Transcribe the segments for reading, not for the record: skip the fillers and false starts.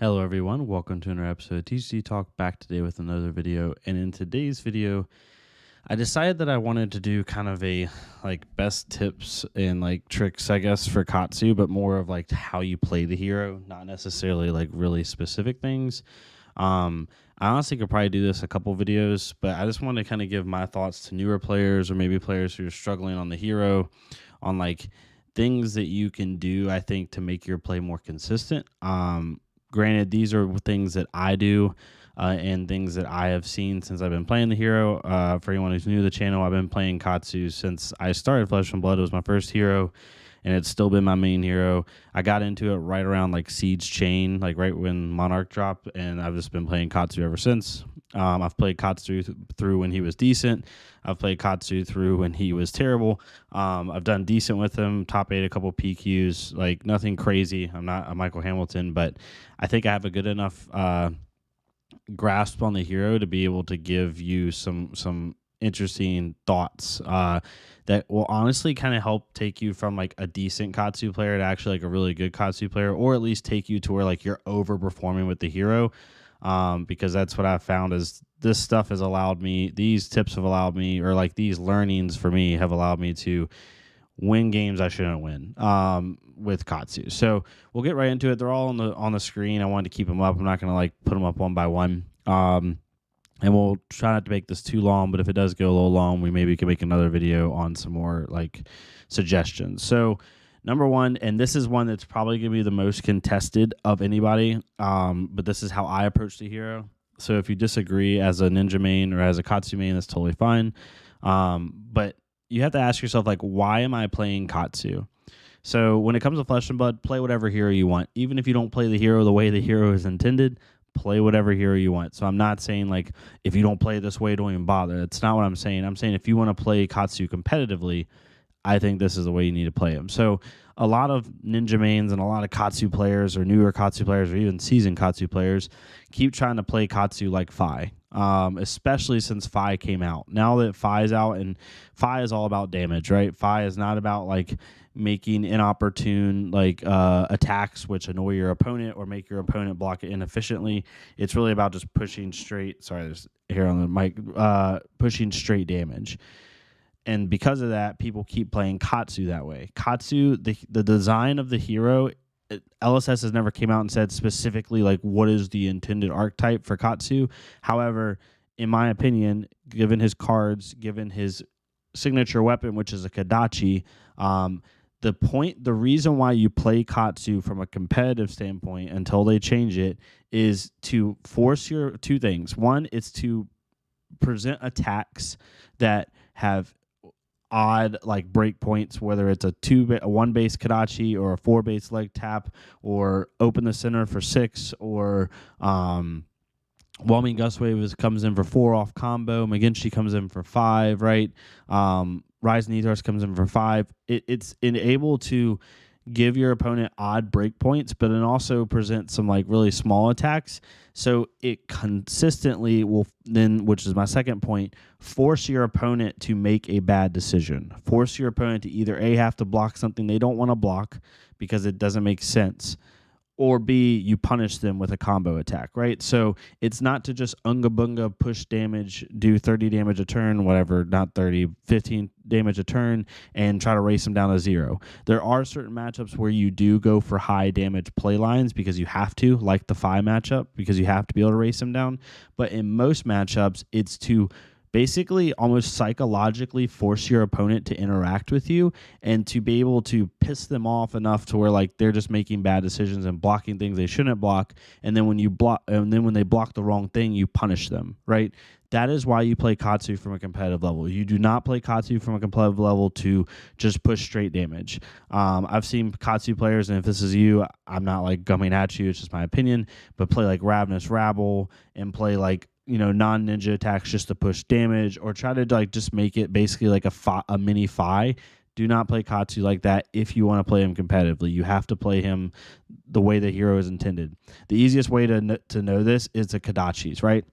Hello everyone, welcome to another episode of TCG Talk, back today with another video. And in today's video, I decided that I wanted to do kind of a best tips and tricks, I guess, for Katsu, but more of how you play the hero, not necessarily really specific things. I honestly could probably do this a couple videos, but I just want to kind of give my thoughts to newer players or maybe players who are struggling on the hero on things that you can do, I think, to make your play more consistent. Granted, these are things that I do and things that I have seen since I've been playing the hero. For anyone who's new to the channel, I've been playing Katsu since I started Flesh and Blood. It was my first hero, and it's still been my main hero. I got into it right around Siege Chain, right when Monarch dropped, and I've just been playing Katsu ever since. I've played Katsu through when he was decent. I've played Katsu through when he was terrible. I've done decent with him, top 8 a couple PQs, nothing crazy. I'm not a Michael Hamilton, but I think I have a good enough grasp on the hero to be able to give you some interesting thoughts that will honestly kind of help take you from a decent Katsu player to actually a really good Katsu player, or at least take you to where you're overperforming with the hero. Because that's what I've found is this stuff has allowed me, these tips have allowed me, or these learnings for me have allowed me to win games I shouldn't win with Katsu. So we'll get right into it. They're all on the screen. I wanted to keep them up. I'm not going to put them up one by one. And we'll try not to make this too long, but if it does go a little long, we maybe can make another video on some more suggestions. So number one, and this is one that's probably going to be the most contested of anybody, but this is how I approach the hero. So if you disagree as a Ninja main or as a Katsu main, that's totally fine. But you have to ask yourself, why am I playing Katsu? So when it comes to Flesh and Blood, play whatever hero you want. Even if you don't play the hero the way the hero is intended, play whatever hero you want. So I'm not saying if you don't play this way, don't even bother. That's not what I'm saying. I'm saying if you want to play Katsu competitively, I think this is the way you need to play him. So a lot of Ninja mains and a lot of Katsu players or newer Katsu players or even seasoned Katsu players keep trying to play Katsu like Fi, especially since Fi came out. Now that Fi's out, and Fi is all about damage, right? Fi is not about making inopportune attacks which annoy your opponent or make your opponent block it inefficiently. It's really about just pushing straight, sorry, there's hair on the mic, pushing straight damage. And because of that, people keep playing Katsu that way. Katsu, the design of the hero, LSS has never came out and said specifically what is the intended archetype for Katsu. However, in my opinion, given his cards, given his signature weapon, which is a Kadachi, the reason why you play Katsu from a competitive standpoint until they change it is to force your two things. One, it's to present attacks that have odd break points, whether it's a 1 base Kadachi or a 4 base leg tap, or open the center for 6, or Whelming Gustwave comes in for 4 off combo, McGinty comes in for 5, right? Rising Ethos comes in for 5. It's able to give your opponent odd breakpoints, but it also presents some really small attacks. So it consistently will then, which is my second point, force your opponent to make a bad decision. Force your opponent to either A, have to block something they don't want to block because it doesn't make sense, or B, you punish them with a combo attack, right? So it's not to just unga bunga push damage, do 30 damage a turn, whatever, not 30, 15 damage a turn, and try to race them down to 0. There are certain matchups where you do go for high damage play lines because you have to, like the Fi matchup, because you have to be able to race them down. But in most matchups, it's to basically almost psychologically force your opponent to interact with you and to be able to piss them off enough to where they're just making bad decisions and blocking things they shouldn't block. And then when they block the wrong thing, you punish them, right? That is why you play Katsu from a competitive level. You do not play Katsu from a competitive level to just push straight damage. I've seen Katsu players, and if this is you, I'm not gumming at you, it's just my opinion, but play Ravenous Rabble and play non-ninja attacks just to push damage, or try to just make it basically a mini Fi. Do not play Katsu like that if you want to play him competitively. You have to play him the way the hero is intended. The easiest way to know this is the Kadachis, right?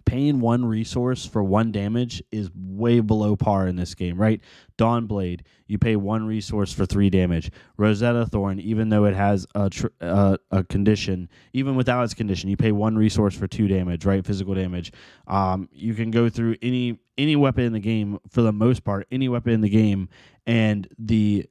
paying one resource for one damage is way below par in this game, right? Dawnblade, you pay one resource for 3 damage. Rosetta Thorn, even though it has a condition, even without its condition, you pay one resource for 2 damage, right? Physical damage. You can go through any weapon in the game, for the most part, any weapon in the game, and the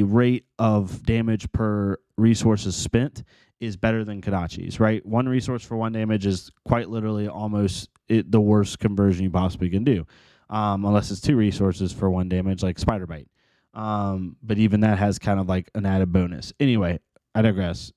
rate of damage per resources spent is better than Kadachi's, right? One resource for 1 damage is quite literally almost the worst conversion you possibly can do, unless it's 2 resources for 1 damage, like Spider Bite. But even that has kind of like an added bonus. Anyway, I digress.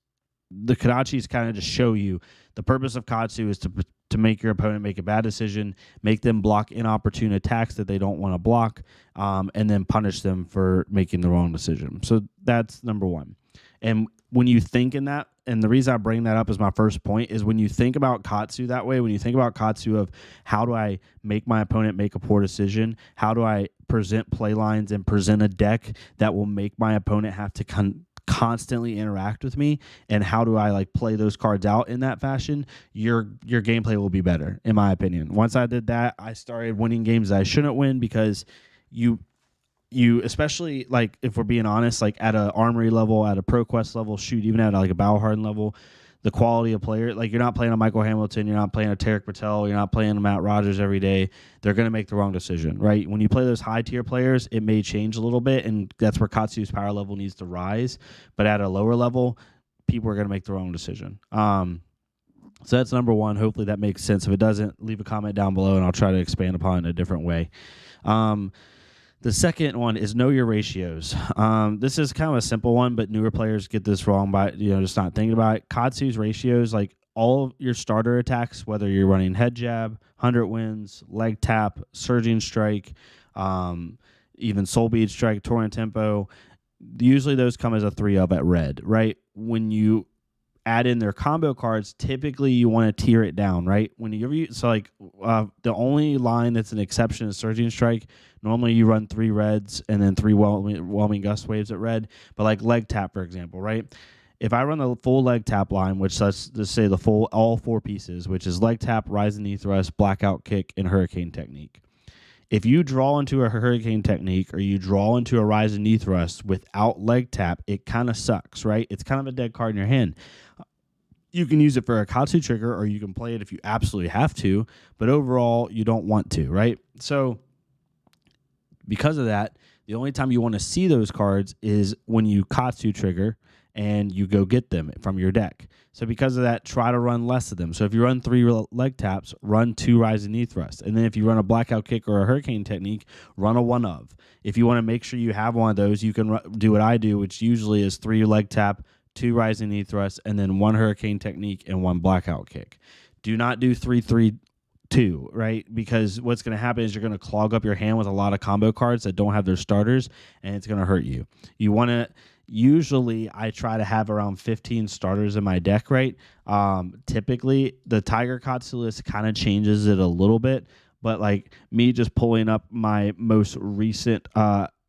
The Kadachis kind of just show you the purpose of Katsu is to make your opponent make a bad decision, make them block inopportune attacks that they don't want to block, and then punish them for making the wrong decision. So that's number one. And when you think in that, and the reason I bring that up as my first point is when you think about Katsu that way, when you think about Katsu of how do I make my opponent make a poor decision, how do I present play lines and present a deck that will make my opponent have to constantly interact with me, and how do I like play those cards out in that fashion, your gameplay will be better, in my opinion. Once I did that, I started winning games that I shouldn't win, because you especially, like, if we're being honest, like at a Armory level, at a ProQuest level, shoot, even at like a Battle Hardened level, the quality of player, like you're not playing a Michael Hamilton, you're not playing a Tarek Patel, you're not playing a Matt Rogers every day. They're going to make the wrong decision, right? When you play those high tier players, it may change a little bit, and that's where Katsu's power level needs to rise. But at a lower level, people are going to make the wrong decision. So that's number one. Hopefully that makes sense. If it doesn't, leave a comment down below, and I'll try to expand upon it in a different way. The second one is know your ratios. This is kind of a simple one, but newer players get this wrong by just not thinking about it. Katsu's ratios, like all of your starter attacks, whether you're running head jab, 100 wins, leg tap, surging strike, even soul bead strike, torrent tempo, usually those come as a 3 of at red, right? When you add in their combo cards, typically you want to tier it down, right? The only line that's an exception is surging strike. Normally you run 3 reds and then 3 whelming gust waves at red. But like leg tap, for example, right? If I run the full leg tap line, which let's just say all 4 pieces, which is leg tap, rising knee thrust, blackout kick, and hurricane technique. If you draw into a hurricane technique or you draw into a rising knee thrust without leg tap, it kind of sucks, right? It's kind of a dead card in your hand. You can use it for a Katsu trigger, or you can play it if you absolutely have to, but overall, you don't want to, right? So because of that, the only time you want to see those cards is when you Katsu trigger and you go get them from your deck. So because of that, try to run less of them. So if you run 3 leg taps, run 2 rising knee thrust. And then if you run a blackout kick or a hurricane technique, run a 1 of. If you want to make sure you have one of those, you can do what I do, which usually is 3 leg tap, 2 rising knee thrust, and then 1 hurricane technique and 1 blackout kick. Do not do 3-3-2, right? Because what's going to happen is you're going to clog up your hand with a lot of combo cards that don't have their starters, and it's going to hurt you. You want to... Usually, I try to have around 15 starters in my deck, right? Typically, the Tiger Katsu list kind of changes it a little bit, but like me just pulling up my most recent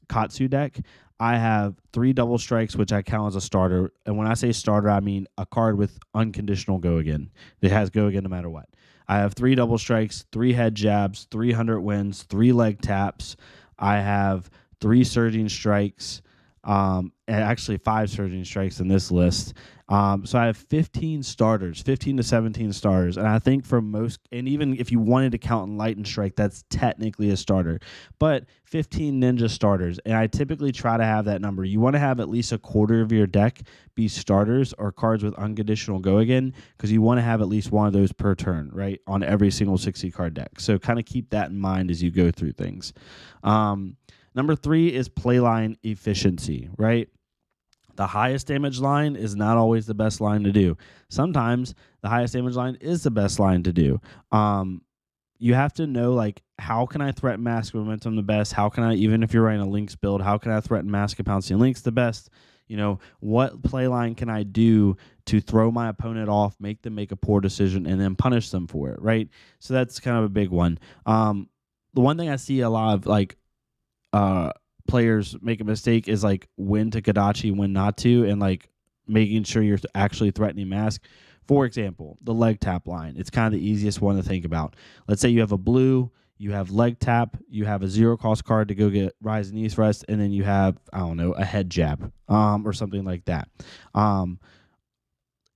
Katsu deck, I have 3 double strikes, which I count as a starter. And when I say starter, I mean a card with unconditional go again. It has go again no matter what. I have 3 double strikes, 3 head jabs, 300 wins, 3 leg taps. I have 3 surging strikes. And actually 5 surging strikes in this list. So I have 15 starters, 15 to 17 starters. And I think for most, and even if you wanted to count Enlightened Strike, that's technically a starter. But 15 ninja starters. And I typically try to have that number. You want to have at least a quarter of your deck be starters or cards with unconditional go again, because you want to have at least one of those per turn, right? On every single 60 card deck. So kind of keep that in mind as you go through things. Number 3 is playline efficiency, right? The highest damage line is not always the best line to do. Sometimes the highest damage line is the best line to do. You have to know, like, how can I threaten Mask Momentum the best? How can I, even if you're running a Lynx build, how can I threaten Mask of Pouncing Lynx the best? What playline can I do to throw my opponent off, make them make a poor decision, and then punish them for it, right? So that's kind of a big one. The one thing I see a lot of, like, players make a mistake is like when to Kadachi, when not to, and like making sure you're actually threatening Mask. For example, the leg tap line. It's kind of the easiest one to think about. Let's say you have a blue, you have leg tap, you have a 0-cost card to go get Rise and East Rest, and then you have, I don't know, a head jab or something like that.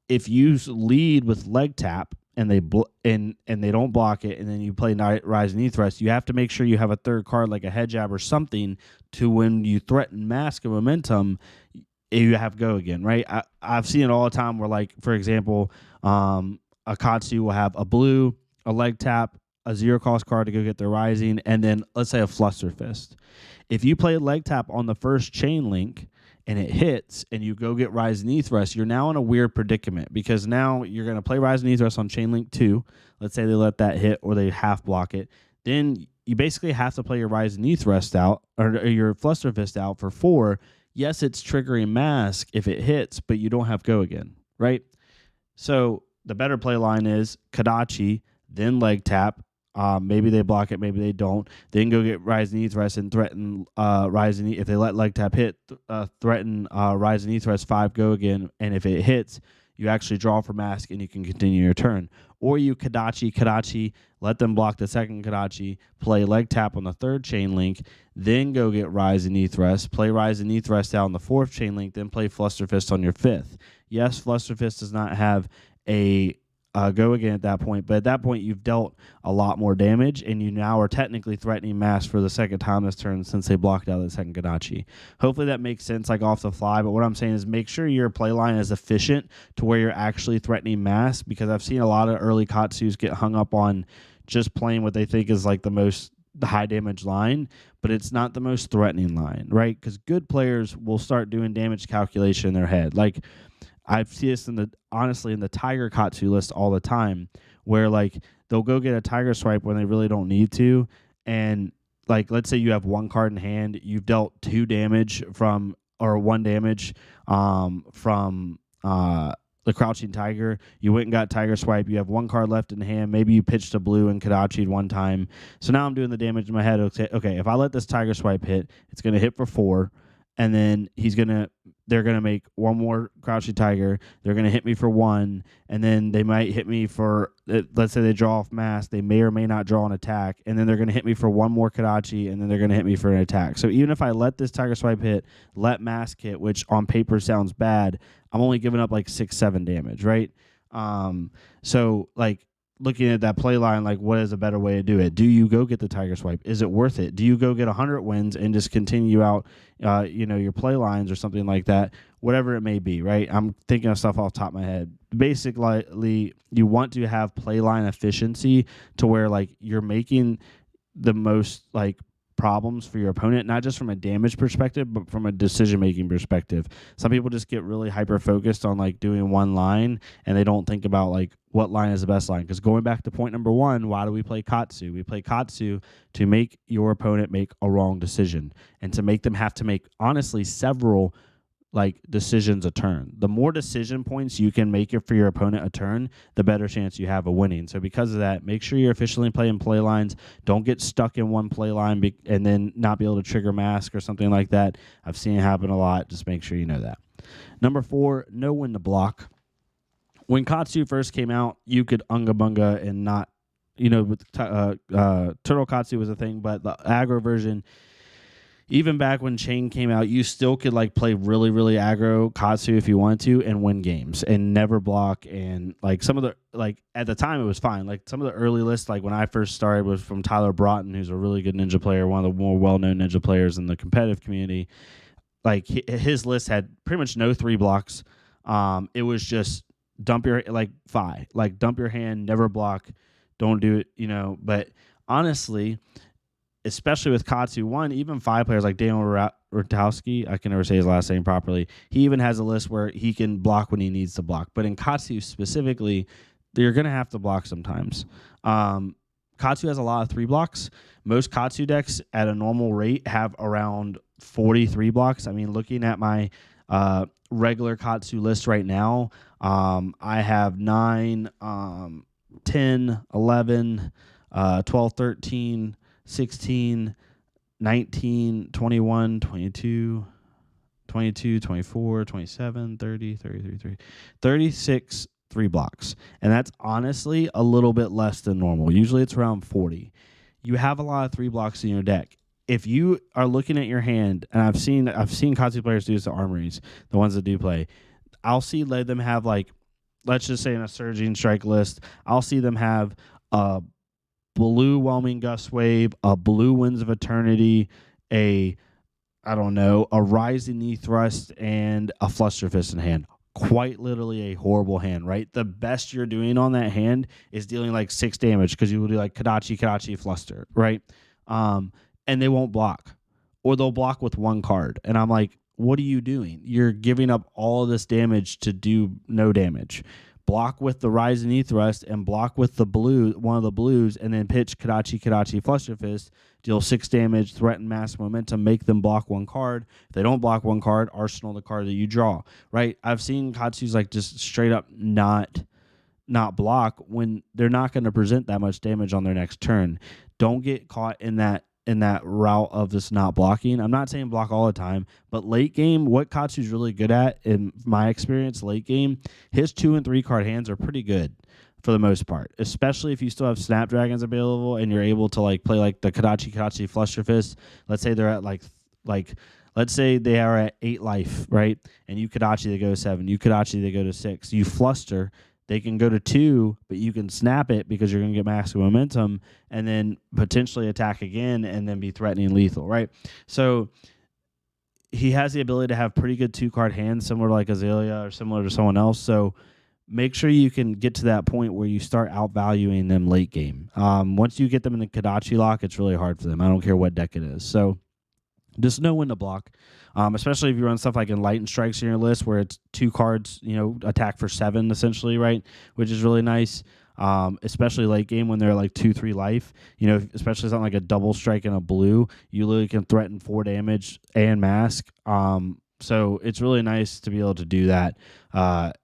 If you lead with leg tap and they and they don't block it, and then you play Rise and East Rest, you have to make sure you have a third card like a head jab or something to when you threaten mask and momentum, you have go again, right? I've seen it all the time where, like, for example, a Katsu will have a blue, a leg tap, a 0-cost card to go get their Rising, and then let's say a Fluster Fist. If you play leg tap on the first chain link and it hits and you go get Rise and East Rest, you're now in a weird predicament because now you're going to play Rise and East Rest on chain link 2. Let's say they let that hit or they half block it. Then you basically have to play your Rise and East Rest out or your Fluster Fist out for 4. Yes, it's triggering mask if it hits, but you don't have go again, right? So the better play line is Kadachi, then leg tap. Maybe they block it, maybe they don't. Then go get Rise and East Rest and threaten Rise and if they let leg tap hit, threaten Rise and East Rest 5 go again. And if it hits, you actually draw for mask and you can continue your turn. Or you Kadachi, let them block the second Kadachi, play leg tap on the third chain link, then go get Rise and East Rest, play Rise and East Rest out on the fourth chain link, then play Fluster Fist on your fifth. Yes, Fluster Fist does not have a go again at that point, but at that point you've dealt a lot more damage and you now are technically threatening mask for the second time this turn since they blocked out the second Kadachi. Hopefully that makes sense like off the fly, but what I'm saying is make sure your play line is efficient to where you're actually threatening mask, because I've seen a lot of early Katsus get hung up on just playing what they think is like the high damage line, but it's not the most threatening line, right? Because good players will start doing damage calculation in their head. Like I see this in the Tiger Katsu list all the time, where like they'll go get a Tiger Swipe when they really don't need to, and like let's say you have one card in hand, you've dealt 2 damage from or 1 damage from the Crouching Tiger. You went and got Tiger Swipe. You have 1 card left in hand. Maybe you pitched a blue and Kadachi'd 1 time. So now I'm doing the damage in my head. Okay, if I let this Tiger Swipe hit, it's going to hit for 4, and then they're going to make 1 more Crouching Tiger. They're going to hit me for 1, and then they might hit me for, let's say they draw off mask. They may or may not draw an attack, and then they're going to hit me for 1 more Kadachi, and then they're going to hit me for an attack. So even if I let this Tiger Swipe hit, let mask hit, which on paper sounds bad, I'm only giving up like 6-7 damage, right? So like looking at that play line, like what is a better way to do it? Do you go get the Tiger Swipe? Is it worth it? Do you go get 100 wins and just continue out, your play lines or something like that? Whatever it may be, right? I'm thinking of stuff off the top of my head. Basically, you want to have play line efficiency to where like you're making the most like problems for your opponent, not just from a damage perspective, but from a decision-making perspective. Some people just get really hyper-focused on like doing one line, and they don't think about like what line is the best line. Because going back to point number 1, why do we play Katsu? We play Katsu to make your opponent make a wrong decision and to make them have to make, honestly, several like decisions a turn. The more decision points you can make it for your opponent a turn, the better chance you have of winning. So because of that, make sure you're efficiently playing play lines. Don't get stuck in one play line and then not be able to trigger mask or something like that. I've seen it happen a lot. Just make sure you know that. Number 4, know when to block. When Katsu first came out, you could unga bunga and not, with Turtle Katsu was a thing, but the aggro version, even back when Chain came out, you still could like play really, really aggro Katsu if you wanted to and win games and never block. And like some of the, like at the time it was fine. Like some of the early lists, like when I first started, was from Tyler Broughton, who's a really good Ninja player, one of the more well-known Ninja players in the competitive community. Like his list had pretty much no 3 blocks. It was just dump your hand, never block, don't do it, but honestly, especially with Katsu, even 5 players like Daniel Rotowski, I can never say his last name properly, he even has a list where he can block when he needs to block. But in Katsu specifically, you're going to have to block sometimes. Katsu has a lot of 3 blocks. Most Katsu decks at a normal rate have around 43 blocks. I mean, looking at my regular Katsu list right now, I have 9, 10, 11, 12, 13, 16, 19, 21, 22, 22, 24, 27, 30, 33, 36, 3 blocks. And that's honestly a little bit less than normal. Usually it's around 40. You have a lot of 3 blocks in your deck. If you are looking at your hand, and I've seen Katsu players do this to armories, the ones that do play, I'll see let them have, like, let's just say in a surging strike list, I'll see them have a blue Whelming Gust Wave, a blue Winds of Eternity, a Rising Knee Thrust, and a Fluster Fist in hand. Quite literally a horrible hand, right? The best you're doing on that hand is dealing like 6 damage because you will do like Kadachi, Fluster, right? And they won't block, or they'll block with 1 card. And I'm like, what are you doing? You're giving up all of this damage to do no damage. Block with the Rising Knee Thrust and block with the blue, one of the blues, and then pitch Kadachi, Fluster Fist, deal 6 damage, threaten mass momentum, make them block 1 card. If they don't block 1 card, arsenal the card that you draw, right? I've seen Katsus like just straight up not block when they're not going to present that much damage on their next turn. Don't get caught in that route of this not blocking. I'm not saying block all the time, but late game, what Katsu's really good at, in my experience, late game, his 2 and 3 card hands are pretty good for the most part, especially if you still have Snapdragons available and you're able to like play like the Kadachi Fluster Fist. Let's say they're at like let's say they are at 8 life, right? And you Kadachi, they go to 7. You Kadachi, they go to 6. You Fluster, they can go to 2, but you can snap it because you're going to get massive momentum and then potentially attack again and then be threatening lethal, right? So he has the ability to have pretty good 2-card hands, similar to like Azalea or similar to someone else. So make sure you can get to that point where you start outvaluing them late game. Once you get them in the Kadachi lock, it's really hard for them. I don't care what deck it is. So just know when to block, especially if you run stuff like Enlightened Strikes in your list where it's 2 cards, attack for 7 essentially, right? Which is really nice, especially late game when they're like 2-3 life. Especially something like a double strike and a blue, you literally can threaten 4 damage and mask. So it's really nice to be able to do that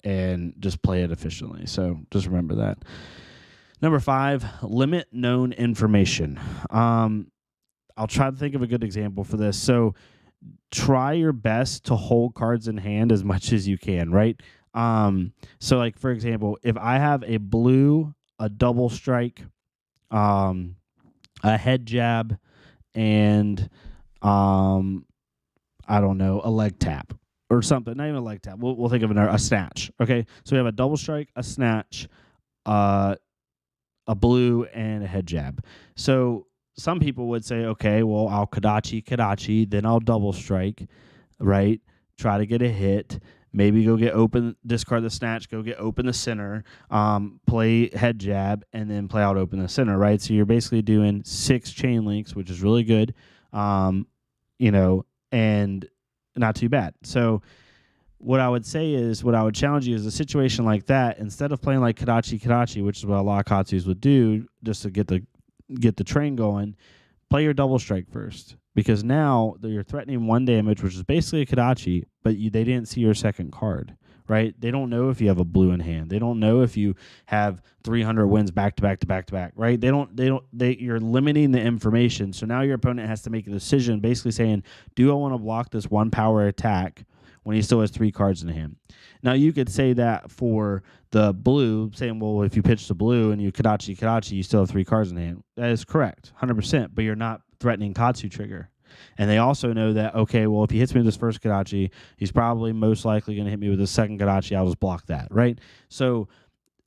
and just play it efficiently. So just remember that. Number 5, limit known information. I'll try to think of a good example for this. So try your best to hold cards in hand as much as you can, right? So like, for example, if I have a blue, a double strike, a head jab, and a leg tap or something. Not even a leg tap. We'll think of a snatch. Okay, so we have a double strike, a snatch, a blue, and a head jab. So some people would say, okay, well, I'll Kadachi, then I'll double strike, right? Try to get a hit. Maybe go get open, discard the snatch, go get open the center, play head jab, and then play out open the center, right? So you're basically doing 6 chain links, which is really good, and not too bad. So what I would challenge you is a situation like that, instead of playing like Kadachi, which is what a lot of Katsus would do just to get the train going, play your double strike first, because now you're threatening 1 damage, which is basically a Kadachi, but they didn't see your second card, right? They don't know if you have a blue in hand. They don't know if you have 300 wins back to back to back to back, right? You're limiting the information. So now your opponent has to make a decision, basically saying, do I want to block this 1 power attack when he still has 3 cards in hand? Now, you could say that for the blue, saying, well, if you pitch the blue and you Kadachi, you still have 3 cards in hand. That is correct, 100%, but you're not threatening Katsu trigger. And they also know that, okay, well, if he hits me with his first Kadachi, he's probably most likely going to hit me with his second Kadachi. I'll just block that, right? So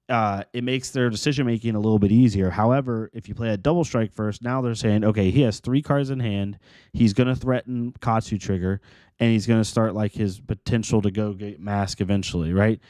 it makes their decision-making a little bit easier. However, if you play a double strike first, now they're saying, okay, he has 3 cards in hand. He's going to threaten Katsu trigger, and he's going to start like his potential to go get mask eventually, right?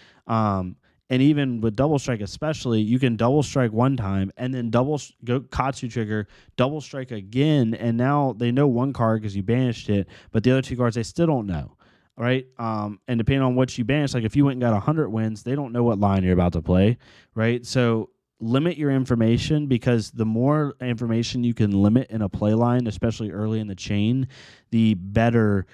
And even with double strike especially, you can double strike 1 time and then go Katsu trigger, double strike again, and now they know 1 card because you banished it, but the other 2 cards they still don't know, right? And depending on what you banished, like if you went and got 100 wins, they don't know what line you're about to play, right? So limit your information, because the more information you can limit in a play line, especially early in the chain, the better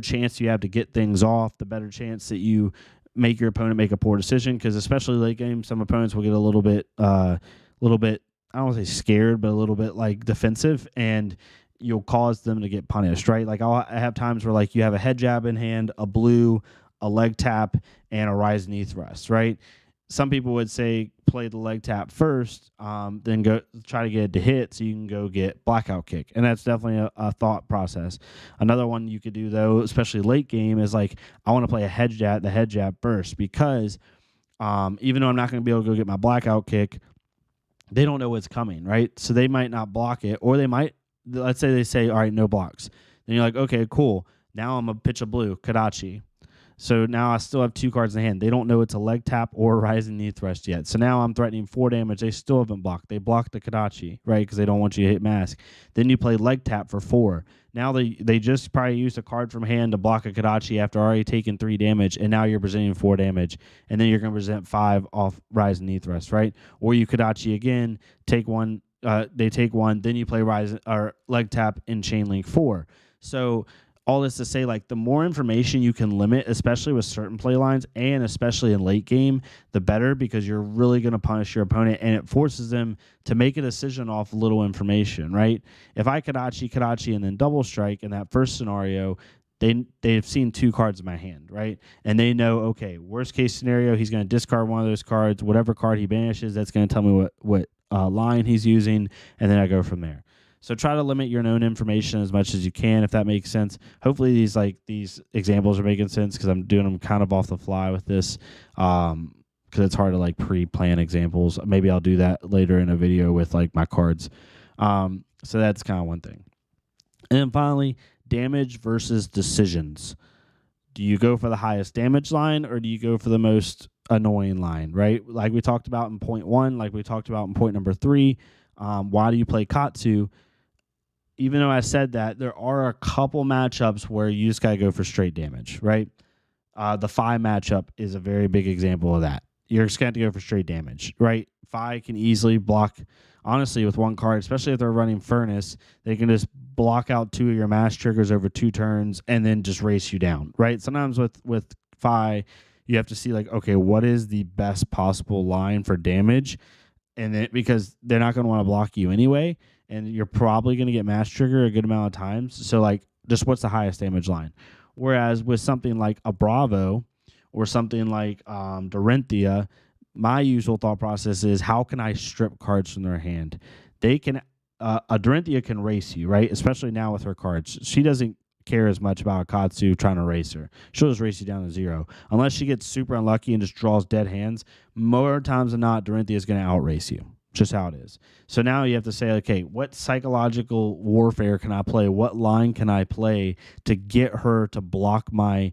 chance you have to get things off, the better chance that you make your opponent make a poor decision, because especially late game, some opponents will get a little bit, I don't want to say scared, but a little bit like defensive, and you'll cause them to get punished, right? Like I have times where like you have a head jab in hand, a blue, a leg tap and a rise knee thrust, right? Some people would say play the leg tap first, then go try to get it to hit so you can go get blackout kick. And that's definitely a thought process. Another one you could do, though, especially late game, is like I want to play the head jab first, because even though I'm not going to be able to go get my blackout kick, they don't know what's coming, right? So they might not block it, or they might, let's say they say, all right, no blocks. Then you're like, okay, cool. Now I'm going to pitch a blue, Kadachi. So now I still have 2 cards in hand. They don't know it's a leg tap or a rising knee thrust yet. So now I'm threatening 4 damage. They still haven't blocked. They blocked the Kadachi, right? Because they don't want you to hit mask. Then you play leg tap for 4. Now they just probably used a card from hand to block a Kadachi after already taking 3 damage, and now you're presenting 4 damage, and then you're going to present 5 off rising knee thrust, right? Or you Kadachi again, take 1. They take 1, then you play rise or leg tap in chain link 4. So all this to say, like, the more information you can limit, especially with certain play lines and especially in late game, the better, because you're really going to punish your opponent, and it forces them to make a decision off little information, right? If I Kadachi, and then double strike in that first scenario, they've seen 2 cards in my hand, right? And they know, okay, worst case scenario, he's going to discard one of those cards. Whatever card he banishes, that's going to tell me what line he's using, and then I go from there. So try to limit your known information as much as you can, if that makes sense. Hopefully these examples are making sense, because I'm doing them kind of off the fly with this, because it's hard to like pre-plan examples. Maybe I'll do that later in a video with like my cards. So that's kind of one thing. And then finally, damage versus decisions. Do you go for the highest damage line, or do you go for the most annoying line, right? Like we talked about in point 1, like we talked about in point number 3. Why do you play Katsu? Even though I said that, there are a couple matchups where you just got to go for straight damage, right? The Phi matchup is a very big example of that. You're just going to go for straight damage, right? Phi can easily block, honestly, with 1 card, especially if they're running Furnace. They can just block out 2 of your mass triggers over 2 turns and then just race you down, right? Sometimes with Phi, you have to see, like, okay, what is the best possible line for damage? And then, because they're not going to want to block you anyway, and you're probably going to get mass trigger a good amount of times. So, like, just what's the highest damage line? Whereas with something like a Bravo or something like Dorinthia, my usual thought process is, how can I strip cards from their hand? They can, a Dorinthia can race you, right? Especially now with her cards. She doesn't care as much about Katsu trying to race her. She'll just race you down to 0. Unless she gets super unlucky and just draws dead hands, more times than not, Dorinthia is going to outrace you. Just how it is. So now you have to say, okay, what psychological warfare can I play? What line can I play to get her to block my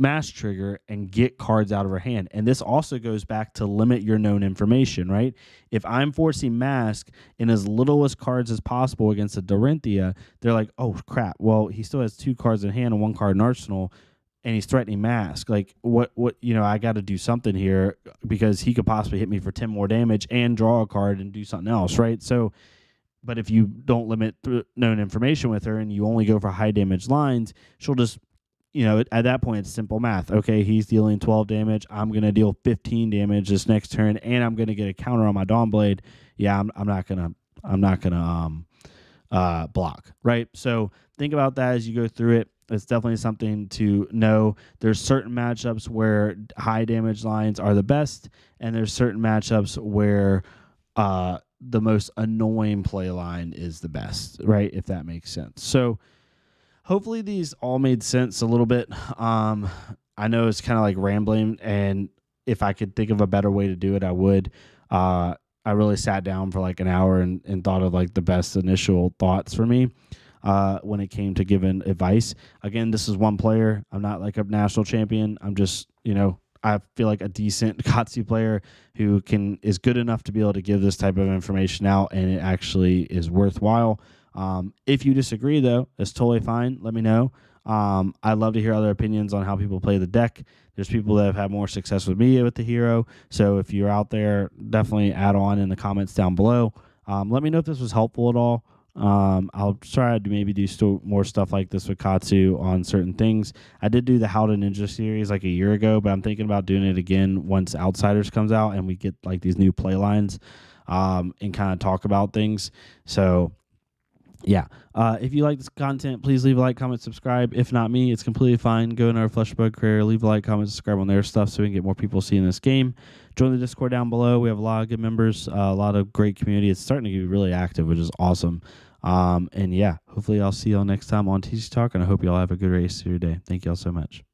mass trigger and get cards out of her hand? And this also goes back to limit your known information, right? If I'm forcing mask in as little as cards as possible against a Dorinthia, they're like, oh crap, well, he still has 2 cards in hand and 1 card in arsenal, and he's threatening mask. Like, what I got to do something here, because he could possibly hit me for 10 more damage and draw a card and do something else, right? So, but if you don't limit known information with her and you only go for high damage lines, she'll just, at that point, it's simple math. Okay, he's dealing 12 damage. I'm going to deal 15 damage this next turn, and I'm going to get a counter on my Dawn Blade. Yeah, I'm not going to block, right? So think about that as you go through it. It's definitely something to know. There's certain matchups where high damage lines are the best, and there's certain matchups where the most annoying play line is the best, right? If that makes sense. So hopefully these all made sense a little bit. I know it's kind of like rambling, and if I could think of a better way to do it, I would. I really sat down for like an hour and thought of like the best initial thoughts for me when it came to giving advice. Again, this is one player. I'm not like a national champion. I'm just, I feel like a decent Katsu player who is good enough to be able to give this type of information out, and it actually is worthwhile. If you disagree, though, it's totally fine. Let me know. I'd love to hear other opinions on how people play the deck. There's people that have had more success with me with the hero. So if you're out there, definitely add on in the comments down below. Let me know if this was helpful at all. I'll try to maybe do more stuff like this with Katsu on certain things. I did do the How to Ninja series like a year ago, but I'm thinking about doing it again once Outsiders comes out and we get like these new play lines and kind of talk about things. So yeah. If you like this content, please leave a like, comment, subscribe. If not me, it's completely fine. Go in our Fleshbug career, leave a like, comment, subscribe on their stuff so we can get more people seeing this game. Join the Discord down below. We have a lot of good members, a lot of great community. It's starting to get really active, which is awesome. And yeah, hopefully I'll see y'all next time on TCG Talk, and I hope y'all have a good rest of your day. Thank y'all so much.